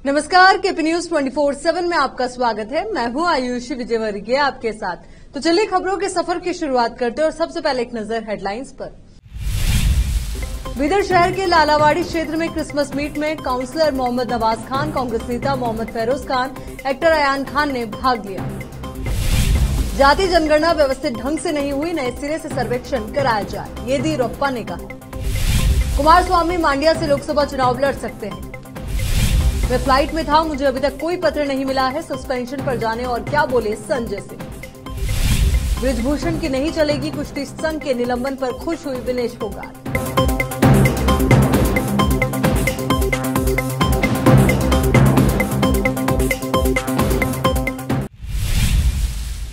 नमस्कार, KP news 24/7 में आपका स्वागत है। मैं हूं आयुषी विजयवर्गीय आपके साथ। तो चलिए खबरों के सफर की शुरुआत करते हैं और सबसे पहले एक नजर हेडलाइंस पर। बीदर शहर के लालावाड़ी क्षेत्र में क्रिसमस मीट में काउंसलर मोहम्मद नवाज खान, कांग्रेस नेता मोहम्मद फेरोज खान, एक्टर अयान खान ने भाग लिया। जाति जनगणना व्यवस्थित ढंग से नहीं हुई, नए सिरे से सर्वेक्षण कराया जाए, येदियुरप्पा ने कहा। कुमारस्वामी मांड्या से लोकसभा चुनाव लड़ सकते हैं। मैं फ्लाइट में था, मुझे अभी तक कोई पत्र नहीं मिला है, सस्पेंशन पर जाने और क्या बोले संजय सिंह। बृजभूषण की नहीं चलेगी, कुश्ती संघ के निलंबन पर खुश हुई विनेश फोगाट।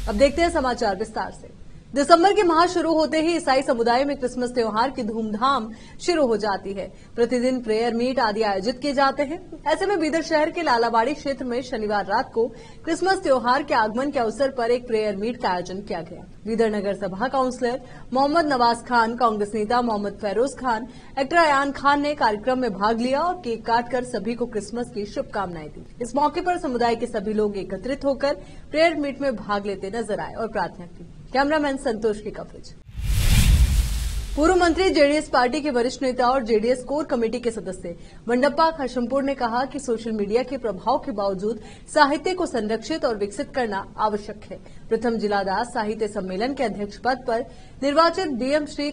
अब देखते हैं समाचार विस्तार से। दिसंबर के माह शुरू होते ही ईसाई समुदाय में क्रिसमस त्योहार की धूमधाम शुरू हो जाती है। प्रतिदिन प्रेयर मीट आदि आयोजित किए जाते हैं। ऐसे में बीदर शहर के लालावाड़ी क्षेत्र में शनिवार रात को क्रिसमस त्योहार के आगमन के अवसर पर एक प्रेयर मीट का आयोजन किया गया। बीदर नगर सभा काउंसलर मोहम्मद नवाज खान, कांग्रेस नेता मोहम्मद फेरोज खान, एक्टर अयान खान ने कार्यक्रम में भाग लिया और केक काटकर सभी को क्रिसमस की शुभकामनाएं दी। इस मौके पर समुदाय के सभी लोग एकत्रित होकर प्रेयर मीट में भाग लेते नजर आए और प्रार्थना की। कैमरामैन संतोष की कवरेज। पूर्व मंत्री जेडीएस पार्टी के वरिष्ठ नेता और जेडीएस कोर कमेटी के सदस्य बंडप्पा खशमपुर ने कहा कि सोशल मीडिया के प्रभाव के बावजूद साहित्य को संरक्षित और विकसित करना आवश्यक है। प्रथम जिला दास साहित्य सम्मेलन के अध्यक्ष पद पर निर्वाचित डीएम श्री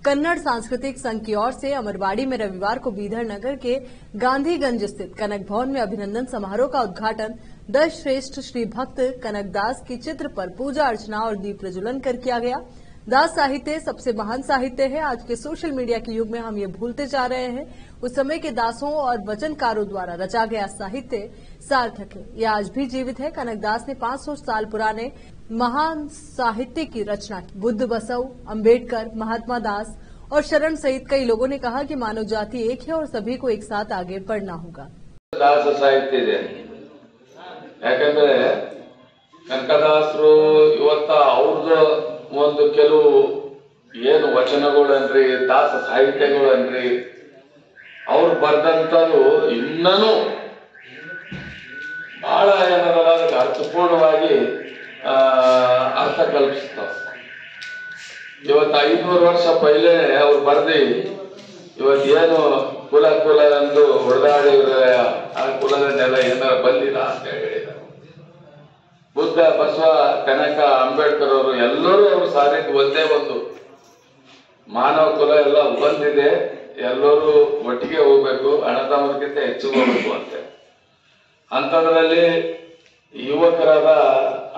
कन्नड़ सांस्कृतिक संघ की ओर से अमरवाड़ी में रविवार को बीदर नगर के गांधीगंज स्थित कनक भवन में अभिनंदन समारोह का उद्घाटन 10 श्रेष्ठ श्री भक्त कनकदास की चित्र पर पूजा अर्चना और दीप प्रज्वलन कर किया गया। दास साहित्य सबसे महान साहित्य है। आज के सोशल मीडिया के युग में हम ये भूलते जा रहे हैं। उस समय के दासों और वचनकारों द्वारा रचा गया साहित्य सार्थक है, यह आज भी जीवित है। कनकदास ने 500 साल पुराने महान साहित्य की रचना की। बुद्ध, बसव, अम्बेडकर, महात्मा दास और शरण सहित कई लोगों ने कहा कि मानव जाति एक है और सभी को एक साथ आगे बढ़ना होगा। दास साहित्य ಇದೆ ಯಾಕಂದ್ರೆ ಕನಕದಾಸರು ಇವತ್ತ ಅವ್ರದ್ದು ಒಂದು ಕೆಲವು ಏನು ವಚನಗಳನ್ರಿ ದಾಸ ಸಾಹಿತ್ಯಗಳನ್ರಿ ಅವ್ರು ಬರ್ದಂತದ್ದು ಇನ್ನೂ ಬಹಳ ಏನದಲ್ಲ ಅದಕ್ಕೆ ಅರ್ಥಪೂರ್ಣವಾಗಿ ಅರ್ಥ ಕಲ್ಪಿಸ್ತಾವ। ಇವತ್ತು 500 ವರ್ಷ ಪೈಲೆ ಅವ್ರು ಬರ್ದಿ ಇವತ್ತೇನು ಕುಲ ಎಂದು ಹೊಡೆದಾಡಿದ್ರೆ ಆ ಕುಲದ ನೆಲ ಏನಾರ ಬಂದಿಲ್ಲ ಅಂತ ಹೇಳಿದ್ದಾರೆ। ಬುದ್ಧ, ಬಸವ, ಕನಕ, ಅಂಬೇಡ್ಕರ್ ಅವರು ಎಲ್ಲರೂ ಅವರು ಸಾರಿದ್ದು ಒಂದೇ ಒಂದು ಮಾನವ ಕುಲ ಎಲ್ಲ ಬಂದಿದೆ, ಎಲ್ಲರೂ ಒಟ್ಟಿಗೆ ಹೋಗ್ಬೇಕು, ಅಣ್ಣತಮ್ಮರಿಗಿಂತ ಹೆಚ್ಚು ಹೋಗ್ಬೇಕು ಅಂತ। ಅಂಥದ್ರಲ್ಲಿ ಯುವಕರಾದ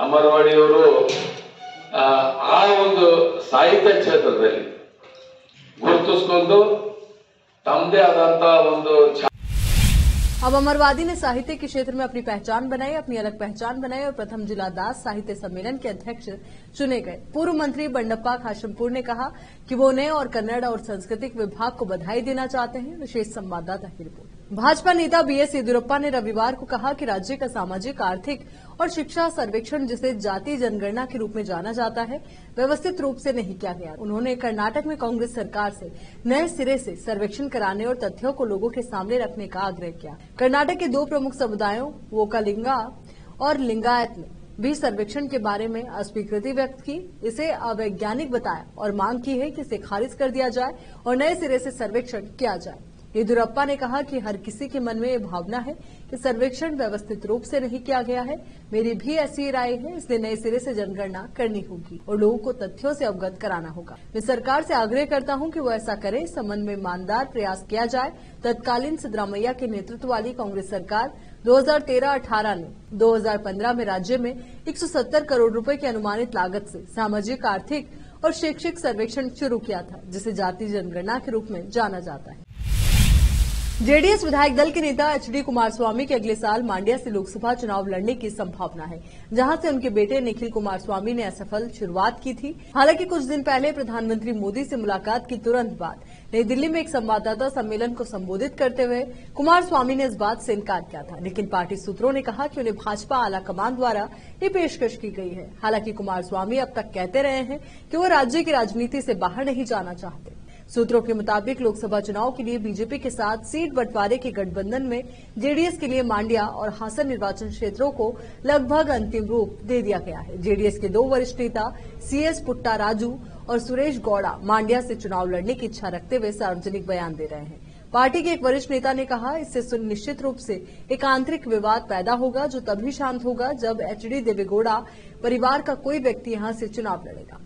ಅಮರವಾಡಿಯವರು ಆ ಒಂದು ಸಾಹಿತ್ಯ ಕ್ಷೇತ್ರದಲ್ಲಿ ಗುರುತಿಸ್ಕೊಂಡು ತಮ್ಮದೇ ಆದಂತ ಒಂದು। अब अमरवादी ने साहित्य के क्षेत्र में अपनी पहचान बनाई, अपनी अलग पहचान बनाई और प्रथम जिला दास साहित्य सम्मेलन के अध्यक्ष चुने गए। पूर्व मंत्री बंडप्पा खाशमपुर ने कहा कि वो नए और कन्नड़ और सांस्कृतिक विभाग को बधाई देना चाहते हैं। विशेष संवाददाता की रिपोर्ट। भाजपा नेता बीएस येदियुरप्पा ने रविवार को कहा कि राज्य का सामाजिक, आर्थिक और शिक्षा सर्वेक्षण, जिसे जाति जनगणना के रूप में जाना जाता है, व्यवस्थित रूप से नहीं किया गया। उन्होंने कर्नाटक में कांग्रेस सरकार से नए सिरे से सर्वेक्षण कराने और तथ्यों को लोगों के सामने रखने का आग्रह किया। कर्नाटक के 2 प्रमुख समुदायों वोकालिंगा और लिंगायत ने भी सर्वेक्षण के बारे में अस्वीकृति व्यक्त की, इसे अवैज्ञानिक बताया और मांग की है कि इसे खारिज कर दिया जाए और नए सिरे से सर्वेक्षण किया जाए। येदियुरप्पा ने कहा कि हर किसी के मन में ये भावना है कि सर्वेक्षण व्यवस्थित रूप से नहीं किया गया है। मेरी भी ऐसी राय है, इसलिए नए सिरे से जनगणना करनी होगी और लोगों को तथ्यों से अवगत कराना होगा। मैं सरकार से आग्रह करता हूं कि वो ऐसा करे। इस संबंध में ईमानदार प्रयास किया जाए। तत्कालीन सिद्धरामैया के नेतृत्व वाली कांग्रेस सरकार 2013-18 ने 2015 में राज्य में 170 करोड़ रुपए की अनुमानित लागत से सामाजिक, आर्थिक और शैक्षिक सर्वेक्षण शुरू किया था, जिसे जाति जनगणना के रूप में जाना जाता है। जेडीएस विधायक दल के नेता एचडी कुमारस्वामी के अगले साल मांड्या से लोकसभा चुनाव लड़ने की संभावना है, जहां से उनके बेटे निखिल कुमारस्वामी ने असफल शुरुआत की थी। हालांकि कुछ दिन पहले प्रधानमंत्री मोदी से मुलाकात की तुरंत बाद नई दिल्ली में एक संवाददाता सम्मेलन को संबोधित करते हुए कुमारस्वामी ने इस बात से इनकार किया था, लेकिन पार्टी सूत्रों ने कहा कि उन्हें भाजपा आलाकमान द्वारा ये पेशकश की गई है। हालांकि कुमारस्वामी अब तक कहते रहे हैं कि वो राज्य की राजनीति से बाहर नहीं जाना चाहते। सूत्रों के मुताबिक लोकसभा चुनाव के लिए बीजेपी के साथ सीट बंटवारे के गठबंधन में जेडीएस के लिए मांड्या और हासन निर्वाचन क्षेत्रों को लगभग अंतिम रूप दे दिया गया है। जेडीएस के 2 वरिष्ठ नेता सीएस पुट्टाराजू और सुरेश गौड़ा मांड्या से चुनाव लड़ने की इच्छा रखते हुए सार्वजनिक बयान दे रहे हैं। पार्टी के एक वरिष्ठ नेता ने कहा, इससे सुनिश्चित रूप से एक आंतरिक विवाद पैदा होगा जो तभी शांत होगा जब एचडी देवेगौड़ा परिवार का कोई व्यक्ति यहां से चुनाव लड़ेगा।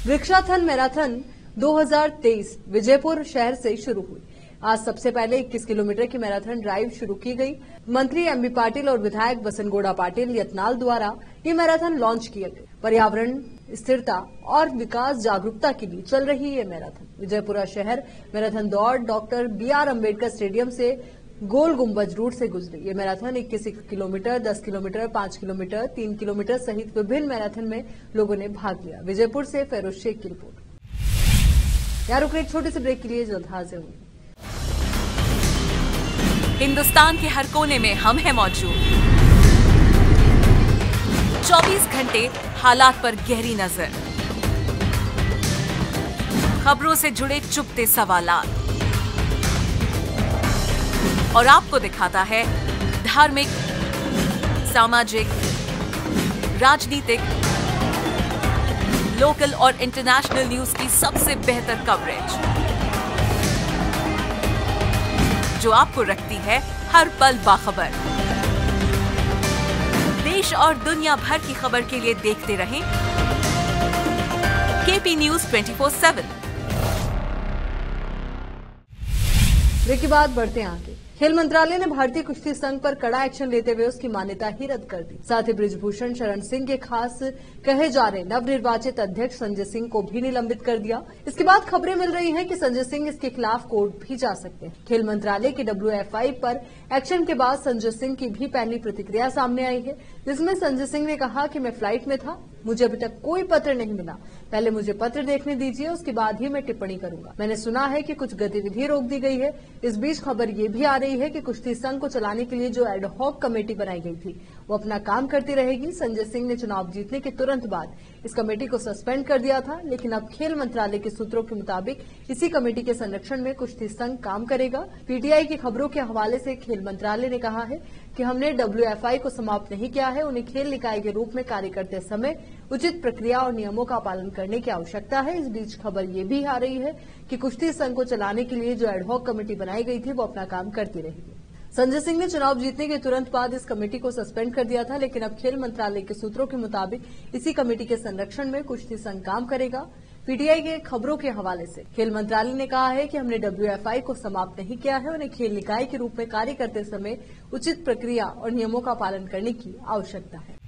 वृक्षाथन मैराथन 2023 विजयपुर शहर से शुरू हुई। आज सबसे पहले 21 किलोमीटर की मैराथन ड्राइव शुरू की गई। मंत्री एमबी पाटिल और विधायक बसनगौड़ा पाटिल यत्नाल द्वारा ये मैराथन लॉन्च किया गया। पर्यावरण स्थिरता और विकास जागरूकता के लिए चल रही ये मैराथन विजयपुरा शहर मैराथन दौड़ डॉक्टर BR अम्बेडकर स्टेडियम से गोल गुंबज रूट से गुजरी। ये marathon 21 kilometre, 10 kilometre, 5 kilometre, 3 kilometre सहित विभिन्न मैराथन में लोगों ने भाग लिया। विजयपुर से फेरोज शेख की रिपोर्ट। यार रुक एक छोटे से ब्रेक के लिए जल्द हाजिर होंगे। हिंदुस्तान के हर कोने में हम हैं मौजूद। 24 घंटे हालात पर गहरी नजर, खबरों से जुड़े चुपते सवालात और आपको दिखाता है धार्मिक, सामाजिक, राजनीतिक, लोकल और इंटरनेशनल न्यूज की सबसे बेहतर कवरेज जो आपको रखती है हर पल बाखबर। देश और दुनिया भर की खबर के लिए देखते रहें केपी न्यूज 24/7। ब्रेक के बाद बढ़ते हैं आगे। खेल मंत्रालय ने भारतीय कुश्ती संघ पर कड़ा एक्शन लेते हुए उसकी मान्यता ही रद्द कर दी। साथ ही बृजभूषण शरण सिंह के खास कहे जा रहे नवनिर्वाचित अध्यक्ष संजय सिंह को भी निलंबित कर दिया। इसके बाद खबरें मिल रही हैं कि संजय सिंह इसके खिलाफ कोर्ट भी जा सकते हैं। खेल मंत्रालय के WFI पर एक्शन के बाद संजय सिंह की भी पहली प्रतिक्रिया सामने आई है, जिसमें संजय सिंह ने कहा कि मैं फ्लाइट में था, मुझे अभी तक कोई पत्र नहीं मिला, पहले मुझे पत्र देखने दीजिए, उसके बाद ही मैं टिप्पणी करूंगा। मैंने सुना है कि कुछ गतिविधि रोक दी गई है। इस बीच खबर ये भी आ रही है कि कुश्ती संघ को चलाने के लिए जो एडहॉक कमेटी बनाई गई थी वो अपना काम करती रहेगी। संजय सिंह ने चुनाव जीतने के तुरंत बाद इस कमेटी को सस्पेंड कर दिया था, लेकिन अब खेल मंत्रालय के सूत्रों के मुताबिक इसी कमेटी के संरक्षण में कुश्ती संघ काम करेगा। पीटीआई की खबरों के हवाले से खेल मंत्रालय ने कहा है कि हमने WFI को समाप्त नहीं किया है, उन्हें खेल निकाय के रूप में कार्य करते समय उचित प्रक्रिया और नियमों का पालन करने की आवश्यकता है। इस बीच खबर ये भी आ रही है कि कुश्ती संघ को चलाने के लिए जो एडहॉक कमेटी बनाई गई थी वो अपना काम करती रहेगी। संजय सिंह ने चुनाव जीतने के तुरंत बाद इस कमेटी को सस्पेंड कर दिया था, लेकिन अब खेल मंत्रालय के सूत्रों के मुताबिक इसी कमेटी के संरक्षण में कुश्ती संघ काम करेगा। पीटीआई के खबरों के हवाले से खेल मंत्रालय ने कहा है कि हमने WFI को समाप्त नहीं किया है, उन्हें खेल निकाय के रूप में कार्य करते समय उचित प्रक्रिया और नियमों का पालन करने की आवश्यकता है।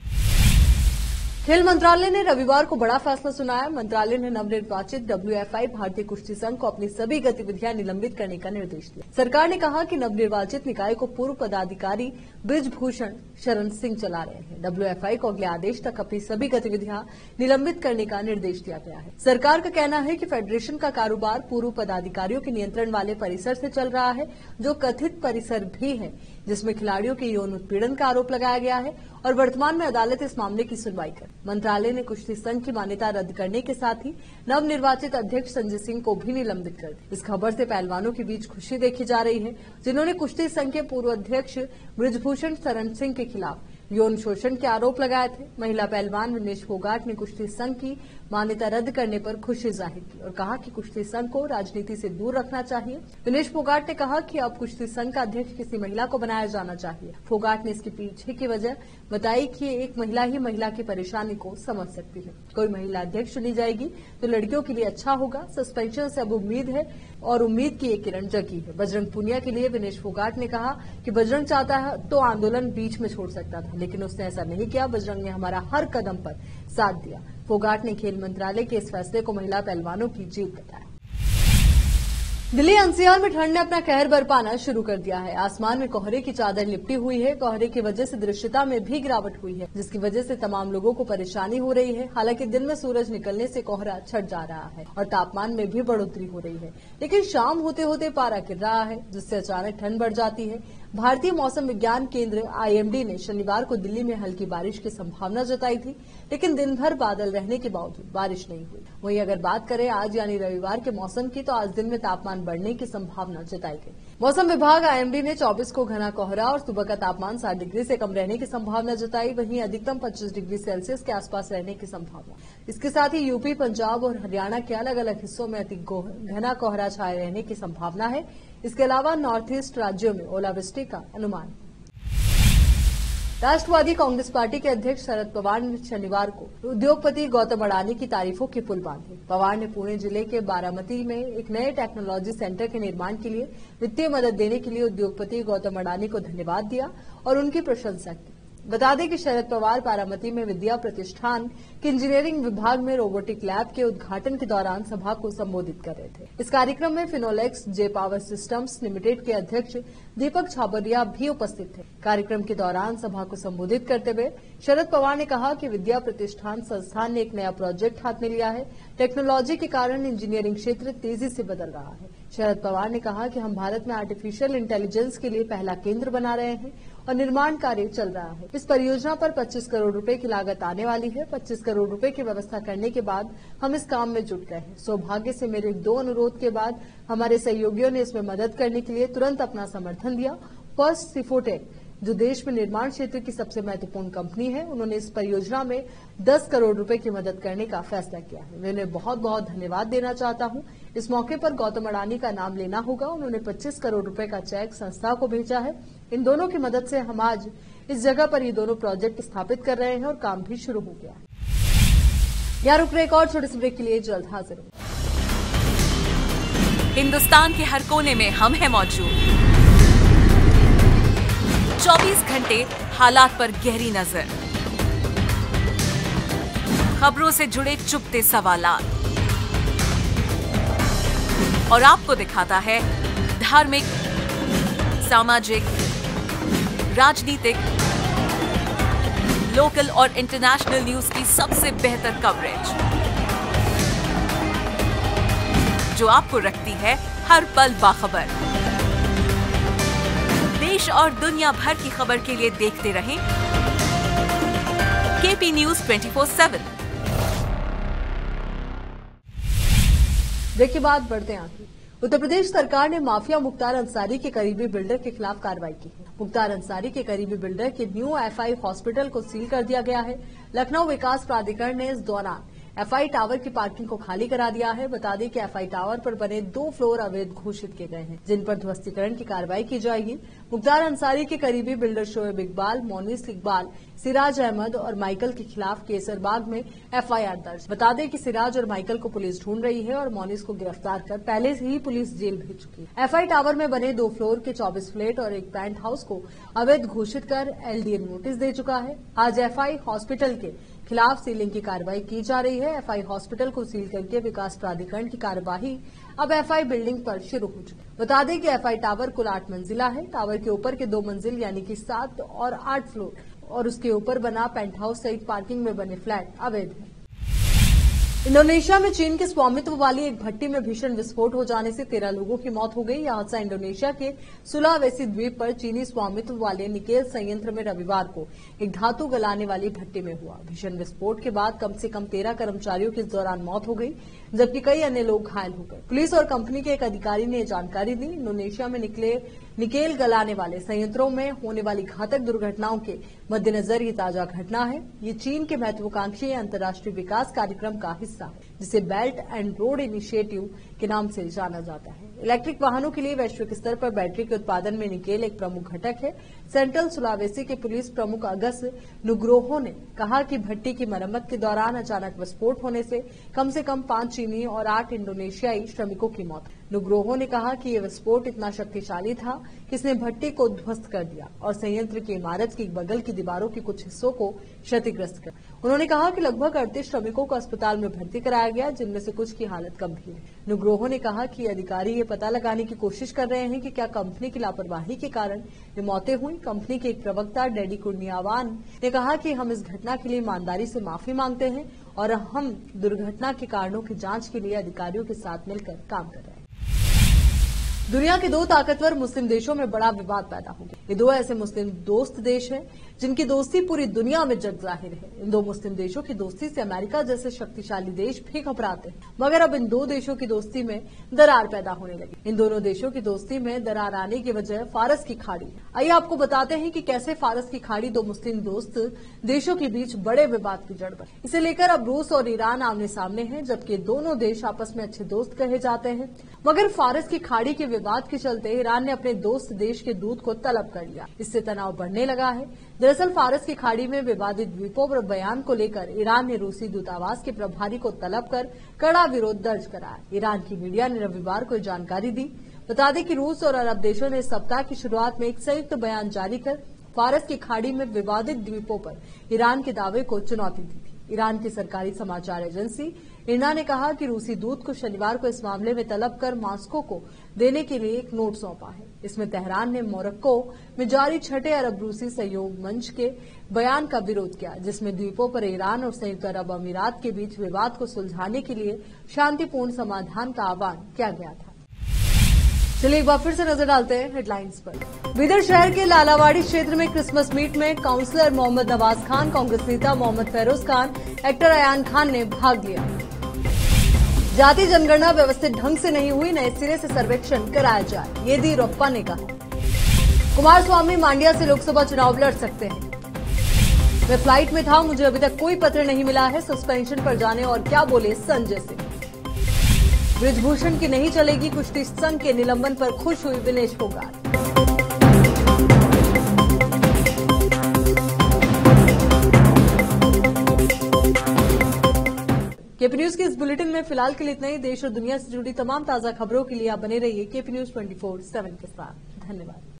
खेल मंत्रालय ने रविवार को बड़ा फैसला सुनाया। मंत्रालय ने नवनिर्वाचित WFI भारतीय कुश्ती संघ को अपनी सभी गतिविधियां निलंबित करने का निर्देश दिया। सरकार ने कहा कि नवनिर्वाचित निकाय को पूर्व पदाधिकारी बृजभूषण शरण सिंह चला रहे हैं। WFI को अगले आदेश तक अपनी सभी गतिविधियां निलंबित करने का निर्देश दिया गया है। सरकार का कहना है कि फेडरेशन का कारोबार पूर्व पदाधिकारियों के नियंत्रण वाले परिसर से चल रहा है, जो कथित परिसर भी है जिसमें खिलाड़ियों के यौन उत्पीड़न का आरोप लगाया गया है और वर्तमान में अदालत इस मामले की सुनवाई कर। मंत्रालय ने कुश्ती संघ की मान्यता रद्द करने के साथ ही नवनिर्वाचित अध्यक्ष संजय सिंह को भी निलंबित कर दिया। इस खबर से पहलवानों के बीच खुशी देखी जा रही है, जिन्होंने कुश्ती संघ के पूर्व अध्यक्ष बृजभूषण शरण सिंह के खिलाफ यौन शोषण के आरोप लगाए थे। महिला पहलवान विनेश फोगाट ने कुश्ती संघ की मान्यता रद्द करने पर खुशी जाहिर की और कहा कि कुश्ती संघ को राजनीति से दूर रखना चाहिए। विनेश फोगाट ने कहा कि अब कुश्ती संघ का अध्यक्ष किसी महिला को बनाया जाना चाहिए। फोगाट ने इसके पीछे की वजह बताई कि एक महिला ही महिला की परेशानी को समझ सकती है। कोई महिला अध्यक्ष चुनी जाएगी तो लड़कियों के लिए अच्छा होगा। सस्पेंशन से अब उम्मीद है और उम्मीद की एक किरण जगी है। बजरंग पुनिया के लिए विनेश फोगाट ने कहा कि बजरंग चाहता है तो आंदोलन बीच में छोड़ सकता था, लेकिन उसने ऐसा नहीं किया। बजरंग ने हमारा हर कदम पर साथ दिया। फोगाट ने खेल मंत्रालय के इस फैसले को महिला पहलवानों की जीत बताया। दिल्ली एनसीआर में ठंड ने अपना कहर बरपाना शुरू कर दिया है। आसमान में कोहरे की चादर लिपटी हुई है। कोहरे की वजह से दृश्यता में भी गिरावट हुई है, जिसकी वजह से तमाम लोगों को परेशानी हो रही है। हालांकि दिन में सूरज निकलने से कोहरा छट जा रहा है और तापमान में भी बढ़ोतरी हो रही है, लेकिन शाम होते होते पारा गिर रहा है, जिससे अचानक ठंड बढ़ जाती है। भारतीय मौसम विज्ञान केंद्र IMD ने शनिवार को दिल्ली में हल्की बारिश की संभावना जताई थी, लेकिन दिन भर बादल रहने के बावजूद बारिश नहीं हुई। वहीं अगर बात करें आज यानी रविवार के मौसम की, तो आज दिन में तापमान बढ़ने की संभावना जताई गई। मौसम विभाग IMD ने 24 को घना कोहरा और सुबह का तापमान 60 डिग्री से कम रहने की संभावना जताई। वहीं अधिकतम 25 डिग्री सेल्सियस के आसपास रहने की संभावना। इसके साथ ही यूपी, पंजाब और हरियाणा के अलग अलग हिस्सों में अति घना कोहरा छाए रहने की संभावना है। इसके अलावा नॉर्थ ईस्ट राज्यों में ओलावृष्टि का अनुमान। राष्ट्रवादी कांग्रेस पार्टी के अध्यक्ष शरद पवार ने शनिवार को उद्योगपति गौतम अडानी की तारीफों की पुल बांधी। पवार ने पुणे जिले के बारामती में एक नए टेक्नोलॉजी सेंटर के निर्माण के लिए वित्तीय मदद देने के लिए उद्योगपति गौतम अडानी को धन्यवाद दिया और उनकी प्रशंसा की। बता दें कि शरद पवार बारामती में विद्या प्रतिष्ठान के इंजीनियरिंग विभाग में रोबोटिक लैब के उद्घाटन के दौरान सभा को संबोधित कर रहे थे। इस कार्यक्रम में फिनोलेक्स जे पावर सिस्टम्स लिमिटेड के अध्यक्ष दीपक छाबरिया भी उपस्थित थे। कार्यक्रम के दौरान सभा को संबोधित करते हुए शरद पवार ने कहा कि विद्या प्रतिष्ठान संस्थान ने एक नया प्रोजेक्ट हाथ में लिया है। टेक्नोलॉजी के कारण इंजीनियरिंग क्षेत्र तेजी से बदल रहा है। शरद पवार ने कहा कि हम भारत में आर्टिफिशियल इंटेलिजेंस के लिए पहला केंद्र बना रहे हैं और निर्माण कार्य चल रहा है। इस परियोजना पर 25 करोड़ रुपए की लागत आने वाली है। 25 करोड़ रुपए की व्यवस्था करने के बाद हम इस काम में जुट गए हैं। सौभाग्य से मेरे 2 अनुरोध के बाद हमारे सहयोगियों ने इसमें मदद करने के लिए तुरंत अपना समर्थन दिया। फर्स्ट सिफोटेक, जो देश में निर्माण क्षेत्र की सबसे महत्वपूर्ण कंपनी है, उन्होंने इस परियोजना में 10 करोड़ रुपए की मदद करने का फैसला किया है। मैं उन्हें बहुत बहुत धन्यवाद देना चाहता हूं। इस मौके पर गौतम अडानी का नाम लेना होगा। उन्होंने 25 करोड़ रुपए का चेक संस्था को भेजा है। इन दोनों की मदद से हम आज इस जगह पर ये दोनों प्रोजेक्ट स्थापित कर रहे हैं और काम भी शुरू हो गया है। यहाँ रुक रहे एक और छोटे से ब्रेक के लिए, जल्द हाजिर होंगे। हिंदुस्तान के हर कोने में हम हैं मौजूद। 24 घंटे हालात पर गहरी नजर, खबरों से जुड़े चुपते सवालात और आपको दिखाता है धार्मिक, सामाजिक, राजनीतिक, लोकल और इंटरनेशनल न्यूज की सबसे बेहतर कवरेज, जो आपको रखती है हर पल बाखबर। देश और दुनिया भर की खबर के लिए देखते रहें KP News 24/7। ब्रेक के बाद बढ़ते हैं आगे। उत्तर प्रदेश सरकार ने माफिया मुख्तार अंसारी के करीबी बिल्डर के खिलाफ कार्रवाई की है। मुख्तार अंसारी के करीबी बिल्डर के न्यू FI हॉस्पिटल को सील कर दिया गया है। लखनऊ विकास प्राधिकरण ने इस दौरान FI टावर की पार्किंग को खाली करा दिया है। बता दें कि FI टावर पर बने 2 फ्लोर अवैध घोषित किए गए हैं, जिन पर ध्वस्तीकरण की कार्रवाई की जाएगी। मुख्तार अंसारी के करीबी बिल्डर शोएब इकबाल, मोनिस इकबाल, सिराज अहमद और माइकल के खिलाफ केसरबाग में FIR दर्ज। बता दें कि सिराज और माइकल को पुलिस ढूंढ रही है और मोनिस को गिरफ्तार कर पहले से ही पुलिस जेल भेज चुकी है। FI टावर में बने 2 फ्लोर के 24 फ्लैट और एक पेंट हाउस को अवैध घोषित कर LDA नोटिस दे चुका है। आज FI हॉस्पिटल के खिलाफ सीलिंग की कार्रवाई की जा रही है। FI हॉस्पिटल को सील करके विकास प्राधिकरण की कार्यवाही अब FI बिल्डिंग पर शुरू हो चुकी है। बता दें कि FI टावर कुल 8 मंजिला है। टावर के ऊपर के 2 मंजिल यानी कि 7 और 8 फ्लोर और उसके ऊपर बना पेंट हाउस सहित पार्किंग में बने फ्लैट अवैध है। इंडोनेशिया में चीन के स्वामित्व वाली एक भट्टी में भीषण विस्फोट हो जाने से 13 लोगों की मौत हो गई। यह हादसा इंडोनेशिया के सुलावेसी द्वीप पर चीनी स्वामित्व वाले निकेल संयंत्र में रविवार को एक धातु गलाने वाली भट्टी में हुआ। भीषण विस्फोट के बाद कम से कम 13 कर्मचारियों की इस दौरान मौत हो गई, जबकि कई अन्य लोग घायल हो गए। पुलिस और कंपनी के एक अधिकारी ने जानकारी दी। इंडोनेशिया में निकेल गलाने वाले संयंत्रों में होने वाली घातक दुर्घटनाओं के मद्देनजर ये ताजा घटना है। ये चीन के महत्वाकांक्षी अंतर्राष्ट्रीय विकास कार्यक्रम का हिस्सा है, जिसे बेल्ट एंड रोड इनिशिएटिव के नाम से जाना जाता है। इलेक्ट्रिक वाहनों के लिए वैश्विक स्तर पर बैटरी के उत्पादन में निकेल एक प्रमुख घटक है। सेंट्रल सुलावेसी के पुलिस प्रमुख अगस नुग्रोहो ने कहा कि भट्टी की मरम्मत के दौरान अचानक विस्फोट होने से कम 5 चीनी और 8 इंडोनेशियाई श्रमिकों की मौत। नुग्रोहो ने कहा कि यह विस्फोट इतना शक्तिशाली था कि इसने भट्टी को ध्वस्त कर दिया और संयंत्र की इमारत की बगल की दीवारों के कुछ हिस्सों को क्षतिग्रस्त कर। उन्होंने कहा कि लगभग 38 श्रमिकों को अस्पताल में भर्ती कराया गया, जिनमें से कुछ की हालत गंभीर है। नुग्रोहो ने कहा कि अधिकारी ये पता लगाने की कोशिश कर रहे हैं कि क्या कंपनी की लापरवाही के कारण ये मौतें हुई। कंपनी के एक प्रवक्ता डेडी कुर्नियावान ने कहा कि हम इस घटना के लिए ईमानदारी से माफी मांगते हैं और हम दुर्घटना के कारणों की जांच के लिए अधिकारियों के साथ मिलकर काम कर रहे हैं। दुनिया के दो ताकतवर मुस्लिम देशों में बड़ा विवाद पैदा हो गया। ये दो ऐसे मुस्लिम दोस्त देश हैं जिनकी दोस्ती पूरी दुनिया में जग जाहिर है। इन दो मुस्लिम देशों की दोस्ती से अमेरिका जैसे शक्तिशाली देश भी घबराते हैं, मगर अब इन दो देशों की दोस्ती में दरार पैदा होने लगी। इन दोनों देशों की दोस्ती में दरार आने की वजह फारस की खाड़ी है। आइए आपको बताते हैं कि कैसे फारस की खाड़ी दो मुस्लिम दोस्त देशों के बीच बड़े विवाद की जड़ बनी। इसे लेकर अब रूस और ईरान आमने सामने हैं, जबकि दोनों देश आपस में अच्छे दोस्त कहे जाते हैं। मगर फारस की खाड़ी के विवाद के चलते ईरान ने अपने दोस्त देश के दूत को तलब कर लिया। इससे तनाव बढ़ने लगा है। दरअसल फारस की खाड़ी में विवादित द्वीपों पर बयान को लेकर ईरान ने रूसी दूतावास के प्रभारी को तलब कर कड़ा विरोध दर्ज कराया। ईरान की मीडिया ने रविवार को जानकारी दी। बता दें कि रूस और अरब देशों ने सप्ताह की शुरुआत में एक संयुक्त बयान जारी कर फारस की खाड़ी में विवादित द्वीपों पर ईरान के दावे को चुनौती दी थी। ईरान की सरकारी समाचार एजेंसी इरना ने कहा कि रूसी दूत को शनिवार को इस मामले में तलब कर मॉस्को को देने के लिए एक नोट सौंपा है। इसमें तेहरान ने मोरक्को में जारी छठे अरब रूसी सहयोग मंच के बयान का विरोध किया, जिसमें द्वीपों पर ईरान और संयुक्त अरब अमीरात के बीच विवाद को सुलझाने के लिए शांतिपूर्ण समाधान का आह्वान किया गया था। चलिए एक बार फिर से नजर डालते हैं हेडलाइंस पर। बीदर शहर के लालावाड़ी क्षेत्र में क्रिसमस मीट में काउंसलर मोहम्मद नवाज खान, कांग्रेस नेता मोहम्मद फैरोज खान, एक्टर अयान खान ने भाग लिया। जाति जनगणना व्यवस्थित ढंग से नहीं हुई, नए सिरे से सर्वेक्षण कराया जाए, येदियुरप्पा ने कहा। कुमारस्वामी मांड्या से लोकसभा चुनाव लड़ सकते हैं। मैं फ्लाइट में था, मुझे अभी तक कोई पत्र नहीं मिला है, सस्पेंशन पर जाने और क्या बोले संजय सिंह। बृजभूषण की नहीं चलेगी, कुश्ती संघ के निलंबन पर खुश हुई विनेश फोगाट। केपी न्यूज के इस बुलेटिन में फिलहाल के लिए इतना ही। देश और दुनिया से जुड़ी तमाम ताजा खबरों के लिए आप बने रहिए केपी न्यूज 24/7 के साथ। धन्यवाद।